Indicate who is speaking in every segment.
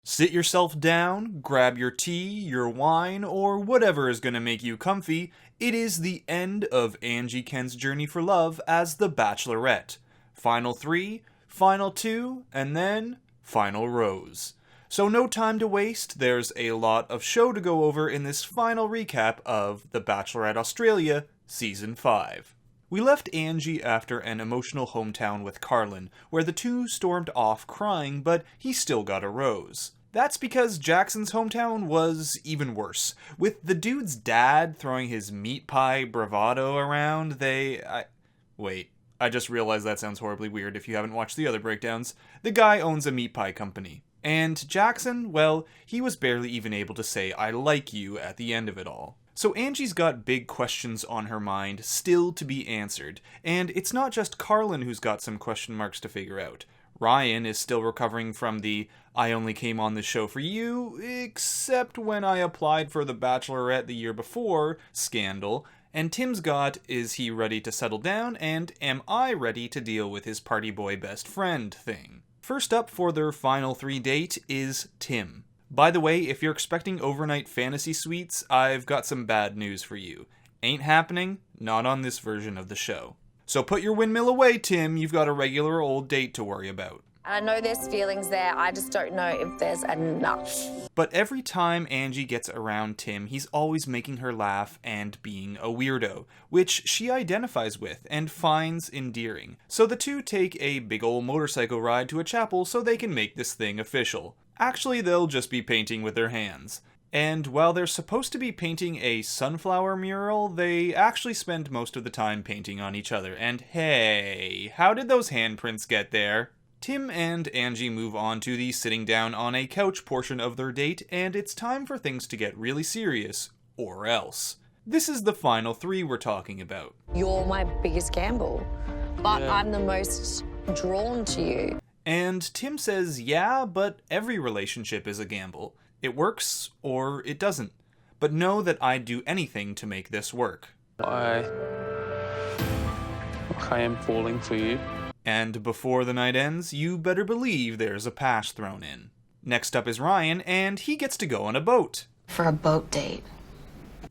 Speaker 1: Sit yourself down, grab your tea, your wine, or whatever is going to make you comfy. It is the end of Angie Kent's journey for love as the Bachelorette. Final 3, Final 2, and then Final Rose. So no time to waste, there's a lot of show to go over in this final recap of the Bachelorette Australia Season 5. We left Angie after an emotional hometown with Carlin, where the two stormed off crying, but he still got a rose. That's because Jackson's hometown was even worse. With the dude's dad throwing his meat pie bravado around, Wait, I just realized that sounds horribly weird if you haven't watched the other breakdowns. The guy owns a meat pie company. And Jackson, well, he was barely even able to say "I like you" at the end of it all. So Angie's got big questions on her mind, still to be answered. And it's not just Carlin who's got some question marks to figure out. Ryan is still recovering from the "I only came on this show for you, except when I applied for the Bachelorette the year before" scandal. And Timm's got "Is he ready to settle down?" and "Am I ready to deal with his party boy best friend" thing. First up for their final 3 date is Timm. By the way, if you're expecting overnight fantasy suites, I've got some bad news for you. Ain't happening, not on this version of the show. So put your windmill away, Timm, you've got a regular old date to worry about.
Speaker 2: I know there's feelings there, I just don't know if there's enough.
Speaker 1: But every time Angie gets around Timm, he's always making her laugh and being a weirdo, which she identifies with and finds endearing. So the two take a big ol' motorcycle ride to a chapel so they can make this thing official. Actually, they'll just be painting with their hands. And while they're supposed to be painting a sunflower mural, they actually spend most of the time painting on each other. And hey, how did those handprints get there? Timm and Angie move on to the sitting down on a couch portion of their date, and it's time for things to get really serious, or else. This is the final 3 we're talking about.
Speaker 2: You're my biggest gamble, but
Speaker 3: Yeah.
Speaker 2: I'm the most drawn to you.
Speaker 1: And Timm says, yeah, but every relationship is a gamble. It works, or it doesn't. But know that I'd do anything to make this work.
Speaker 3: I am falling for you.
Speaker 1: And before the night ends, you better believe there's a pash thrown in. Next up is Ryan, and he gets to go on a boat.
Speaker 4: For a boat date.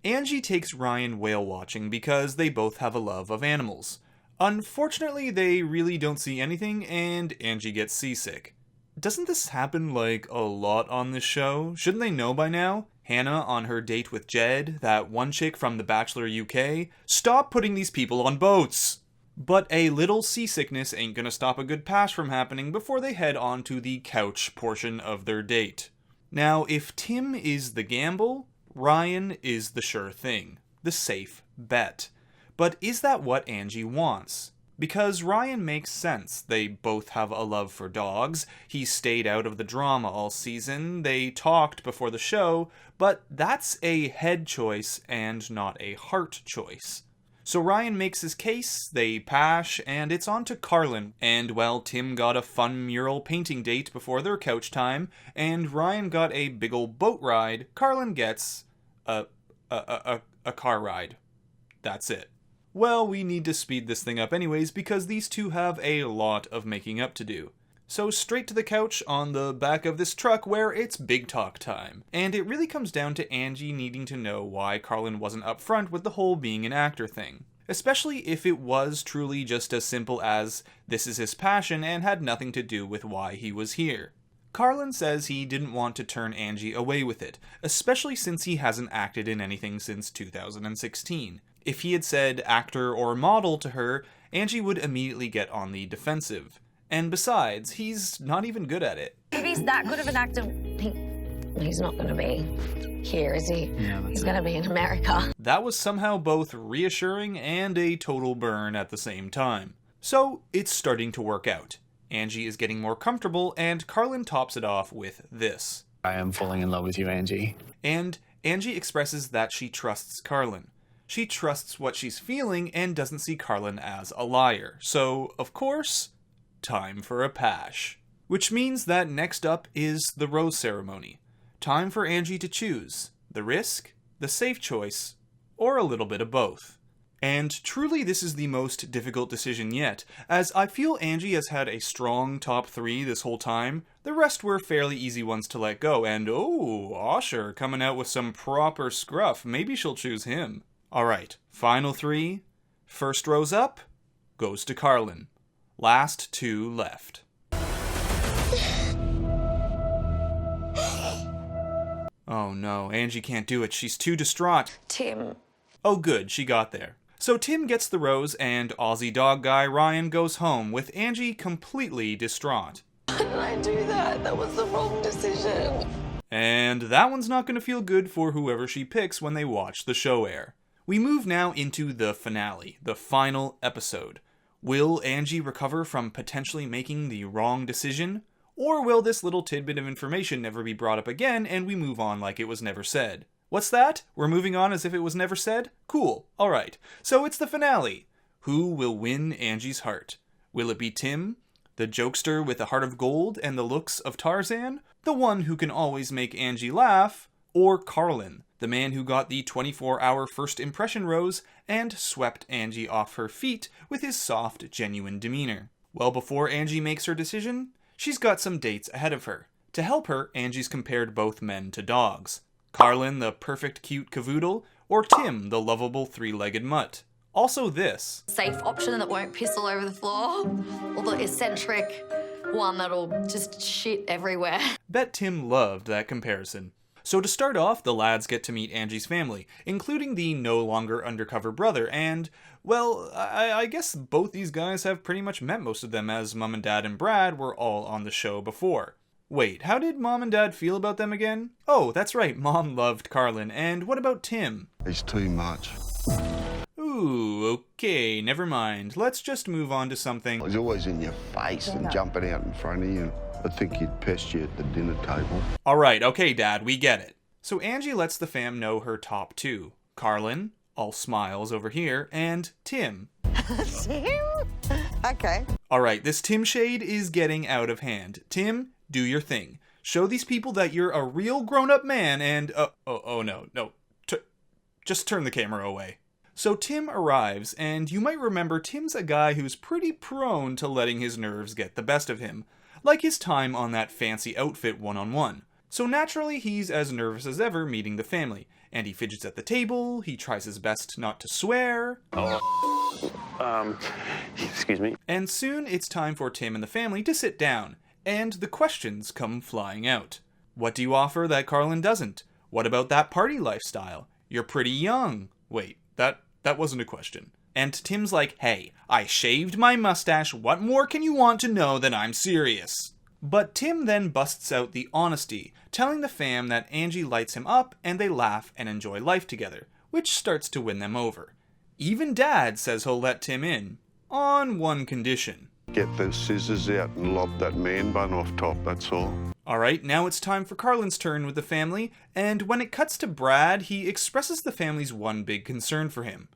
Speaker 1: Angie takes Ryan whale watching because they both have a love of animals. Unfortunately, they really don't see anything, and Angie gets seasick. Doesn't this happen, a lot on this show? Shouldn't they know by now? Hannah on her date with Jed, that one chick from The Bachelor UK. Stop putting these people on boats! But a little seasickness ain't gonna stop a good pass from happening before they head on to the couch portion of their date. Now, if Timm is the gamble, Ryan is the sure thing. The safe bet. But is that what Angie wants? Because Ryan makes sense. They both have a love for dogs, he stayed out of the drama all season, they talked before the show, but that's a head choice and not a heart choice. So Ryan makes his case, they pash, and it's on to Carlin. And while Timm got a fun mural painting date before their couch time, and Ryan got a big ol' boat ride, Carlin gets a car ride. That's it. Well, we need to speed this thing up anyways because these two have a lot of making up to do. So straight to the couch on the back of this truck where it's big talk time. And it really comes down to Angie needing to know why Carlin wasn't upfront with the whole being an actor thing. Especially if it was truly just as simple as this is his passion and had nothing to do with why he was here. Carlin says he didn't want to turn Angie away with it, especially since he hasn't acted in anything since 2016. If he had said actor or model to her, Angie would immediately get on the defensive. And besides, he's not even good at it.
Speaker 2: If he's that good of an actor, he's not going to be here, is he?
Speaker 5: Yeah,
Speaker 2: He's going to be in America.
Speaker 1: That was somehow both reassuring and a total burn at the same time. So, it's starting to work out. Angie is getting more comfortable, and Carlin tops it off with this.
Speaker 5: I am falling in love with you, Angie.
Speaker 1: And Angie expresses that she trusts Carlin. She trusts what she's feeling and doesn't see Carlin as a liar. So, of course, time for a pash. Which means that next up is the rose ceremony. Time for Angie to choose the risk, the safe choice, or a little bit of both. And truly this is the most difficult decision yet, as I feel Angie has had a strong top 3 this whole time. The rest were fairly easy ones to let go, and oh, Osher coming out with some proper scruff. Maybe she'll choose him. Alright, final 3. First rose up goes to Carlin. Last 2 left. Oh no, Angie can't do it. She's too distraught.
Speaker 2: Timm.
Speaker 1: Oh good, she got there. So Timm gets the rose, and Aussie dog guy Ryan goes home, with Angie completely distraught.
Speaker 2: Why did I do that? That was the wrong decision.
Speaker 1: And that one's not going to feel good for whoever she picks when they watch the show air. We move now into the finale, the final episode. Will Angie recover from potentially making the wrong decision? Or will this little tidbit of information never be brought up again and we move on like it was never said? What's that? We're moving on as if it was never said? Cool. Alright. So it's the finale. Who will win Angie's heart? Will it be Timm, the jokester with a heart of gold and the looks of Tarzan? The one who can always make Angie laugh? Or Carlin, the man who got the 24-hour first impression rose and swept Angie off her feet with his soft, genuine demeanor? Well, before Angie makes her decision, she's got some dates ahead of her. To help her, Angie's compared both men to dogs. Carlin, the perfect cute cavoodle, or Timm, the lovable three-legged mutt. Also this.
Speaker 2: Safe option that won't piss all over the floor, or the eccentric one that'll just shit everywhere.
Speaker 1: Bet Timm loved that comparison. So to start off, the lads get to meet Angie's family, including the no longer undercover brother, and, well, I guess both these guys have pretty much met most of them, as Mom and Dad and Brad were all on the show before. Wait, how did Mom and Dad feel about them again? Oh, that's right, Mom loved Carlin, and what about Timm?
Speaker 4: It's too much.
Speaker 1: Ooh, okay, never mind. Let's just move on to something.
Speaker 4: He's always in your face and jumping out in front of you. I think he'd pest you at the dinner table.
Speaker 1: Alright, okay, Dad, we get it. So Angie lets the fam know her top 2. Carlin, all smiles over here, and Timm.
Speaker 6: Timm? Okay.
Speaker 1: Alright, this Timm shade is getting out of hand. Timm, do your thing. Show these people that you're a real grown-up man and... no. Just turn the camera away. So Timm arrives, and you might remember Timm's a guy who's pretty prone to letting his nerves get the best of him, like his time on that fancy outfit one-on-one. So naturally, he's as nervous as ever meeting the family, and he fidgets at the table, he tries his best not to swear.
Speaker 3: Excuse me.
Speaker 1: And soon it's time for Timm and the family to sit down, and the questions come flying out. What do you offer that Carlin doesn't? What about that party lifestyle? You're pretty young. Wait, that wasn't a question. And Timm's like, hey, I shaved my mustache, what more can you want to know that I'm serious? But Timm then busts out the honesty, telling the fam that Angie lights him up and they laugh and enjoy life together, which starts to win them over. Even Dad says he'll let Timm in, on one condition.
Speaker 4: Get those scissors out and lob that man bun off top, that's all.
Speaker 1: Alright, now it's time for Carlin's turn with the family, and when it cuts to Brad, he expresses the family's one big concern for him.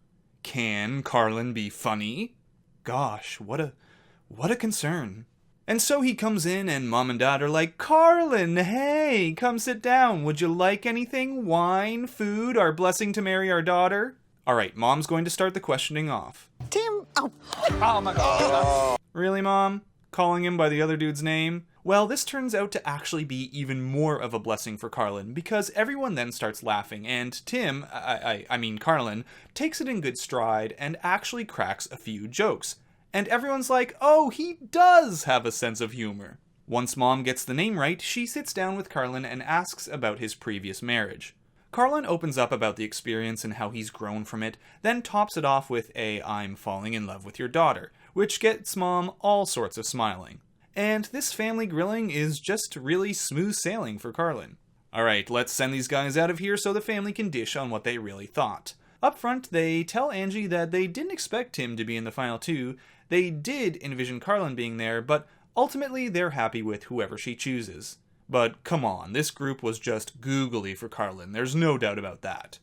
Speaker 1: Can Carlin be funny? Gosh, what a concern. And so he comes in and Mom and Dad are like, Carlin, hey, come sit down. Would you like anything? Wine, food, our blessing to marry our daughter? Alright, Mom's going to start the questioning off.
Speaker 6: Timm. Oh my God.
Speaker 4: Oh.
Speaker 1: Really, Mom? Calling him by the other dude's name? Well, this turns out to actually be even more of a blessing for Carlin, because everyone then starts laughing, and Timm, I mean Carlin, takes it in good stride and actually cracks a few jokes. And everyone's like, oh, he does have a sense of humor. Once Mom gets the name right, she sits down with Carlin and asks about his previous marriage. Carlin opens up about the experience and how he's grown from it, then tops it off with a I'm falling in love with your daughter, which gets Mom all sorts of smiling. And this family grilling is just really smooth sailing for Carlin. Alright, let's send these guys out of here so the family can dish on what they really thought. Up front, they tell Angie that they didn't expect Timm to be in the final 2. They did envision Carlin being there, but ultimately they're happy with whoever she chooses. But come on, this group was just googly for Carlin, there's no doubt about that.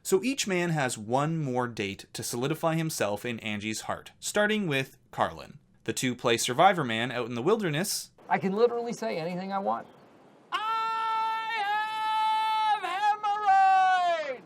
Speaker 1: So each man has one more date to solidify himself in Angie's heart, starting with Carlin. The 2 play Survivor Man out in the wilderness.
Speaker 7: I can literally say anything I want. I have hemorrhoids!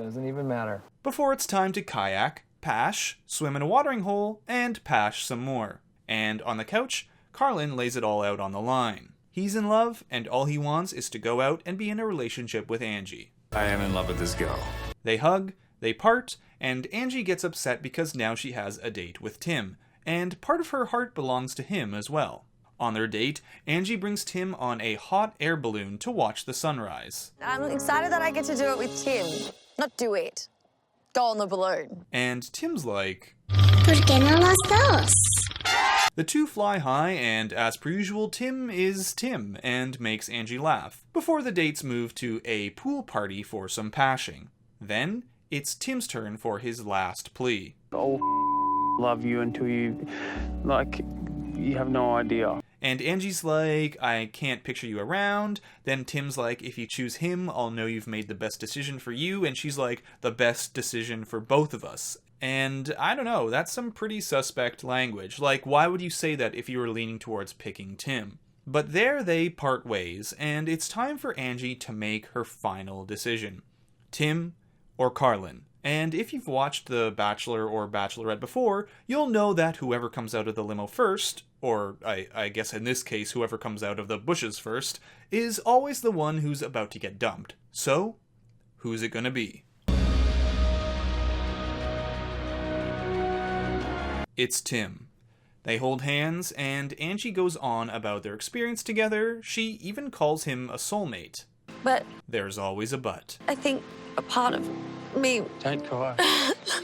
Speaker 7: Doesn't even matter.
Speaker 1: Before it's time to kayak, pash, swim in a watering hole, and pash some more. And on the couch, Carlin lays it all out on the line. He's in love, and all he wants is to go out and be in a relationship with Angie.
Speaker 5: I am in love with this girl.
Speaker 1: They hug, they part, and Angie gets upset because now she has a date with Timm, and part of her heart belongs to him as well. On their date, Angie brings Timm on a hot air balloon to watch the sunrise.
Speaker 6: I'm excited that I get to do it with Timm. Not do it. Go on the balloon.
Speaker 1: And Timm's like,
Speaker 8: ¿Por qué no los dos?
Speaker 1: the two fly high, and as per usual, Timm is Timm and makes Angie laugh, before the dates move to a pool party for some pashing. Then, it's Timm's turn for his last plea.
Speaker 3: I'll love you until you, you have no idea.
Speaker 1: And Angie's like, I can't picture you around. Then Timm's like, if you choose him, I'll know you've made the best decision for you. And she's like, the best decision for both of us. And I don't know, that's some pretty suspect language. Like, why would you say that if you were leaning towards picking Timm? But there they part ways, and it's time for Angie to make her final decision. Timm or Carlin. And if you've watched The Bachelor or Bachelorette before, you'll know that whoever comes out of the limo first, or I guess in this case whoever comes out of the bushes first, is always the one who's about to get dumped. So, who's it gonna be? It's Timm. They hold hands, and Angie goes on about their experience together. She even calls him a soulmate.
Speaker 6: But
Speaker 1: There's always a but.
Speaker 6: I think a part of me...
Speaker 3: Don't cry.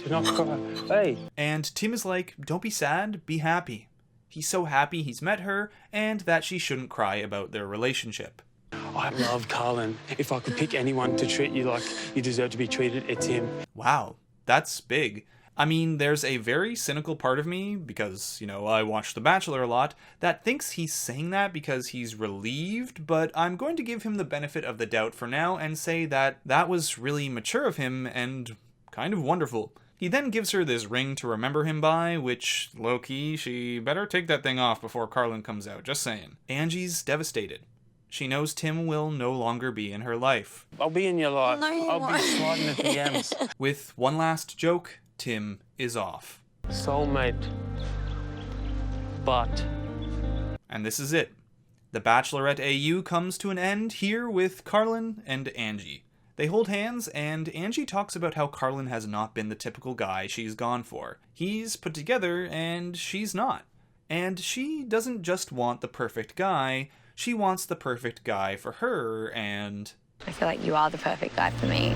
Speaker 3: Do not cry. Hey.
Speaker 1: And Timm is like, don't be sad, be happy. He's so happy he's met her, and that she shouldn't cry about their relationship.
Speaker 3: I love Carlin. If I could pick anyone to treat you like you deserve to be treated, it's him.
Speaker 1: Wow, that's big. I mean, there's a very cynical part of me, because, I watch The Bachelor a lot, that thinks he's saying that because he's relieved, but I'm going to give him the benefit of the doubt for now and say that that was really mature of him and kind of wonderful. He then gives her this ring to remember him by, which, low-key, she better take that thing off before Carlin comes out, just saying. Angie's devastated. She knows Timm will no longer be in her life.
Speaker 3: I'll be in your life.
Speaker 6: No, you
Speaker 3: I'll
Speaker 6: won't.
Speaker 3: be sliding the DMs.
Speaker 1: With one last joke, Timm is off.
Speaker 3: Soulmate. But.
Speaker 1: And this is it. The Bachelorette AU comes to an end here with Carlin and Angie. They hold hands, and Angie talks about how Carlin has not been the typical guy she's gone for. He's put together, and she's not. And she doesn't just want the perfect guy, she wants the perfect guy for her, and...
Speaker 2: I feel like you are the perfect guy for me.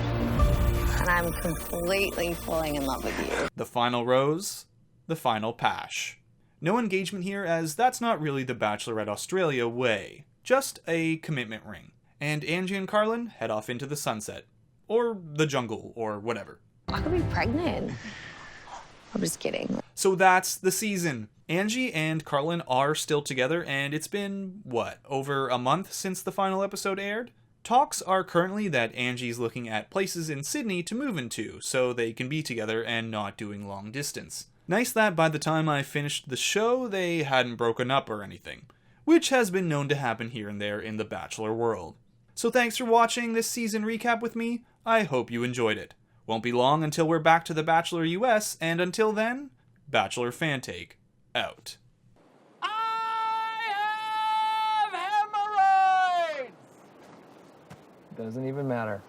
Speaker 2: And I'm completely falling in love with you.
Speaker 1: The final rose, the final pash. No engagement here, as that's not really the Bachelorette Australia way. Just a commitment ring. And Angie and Carlin head off into the sunset. Or the jungle, or whatever.
Speaker 2: I could be pregnant. I'm just kidding.
Speaker 1: So that's the season. Angie and Carlin are still together, and it's been, over a month since the final episode aired? Talks are currently that Angie's looking at places in Sydney to move into, so they can be together and not doing long distance. Nice that by the time I finished the show, they hadn't broken up or anything, which has been known to happen here and there in the Bachelor world. So thanks for watching this season recap with me. I hope you enjoyed it. Won't be long until we're back to the Bachelor US, and until then, Bachelor Fantake, out.
Speaker 7: Doesn't even matter.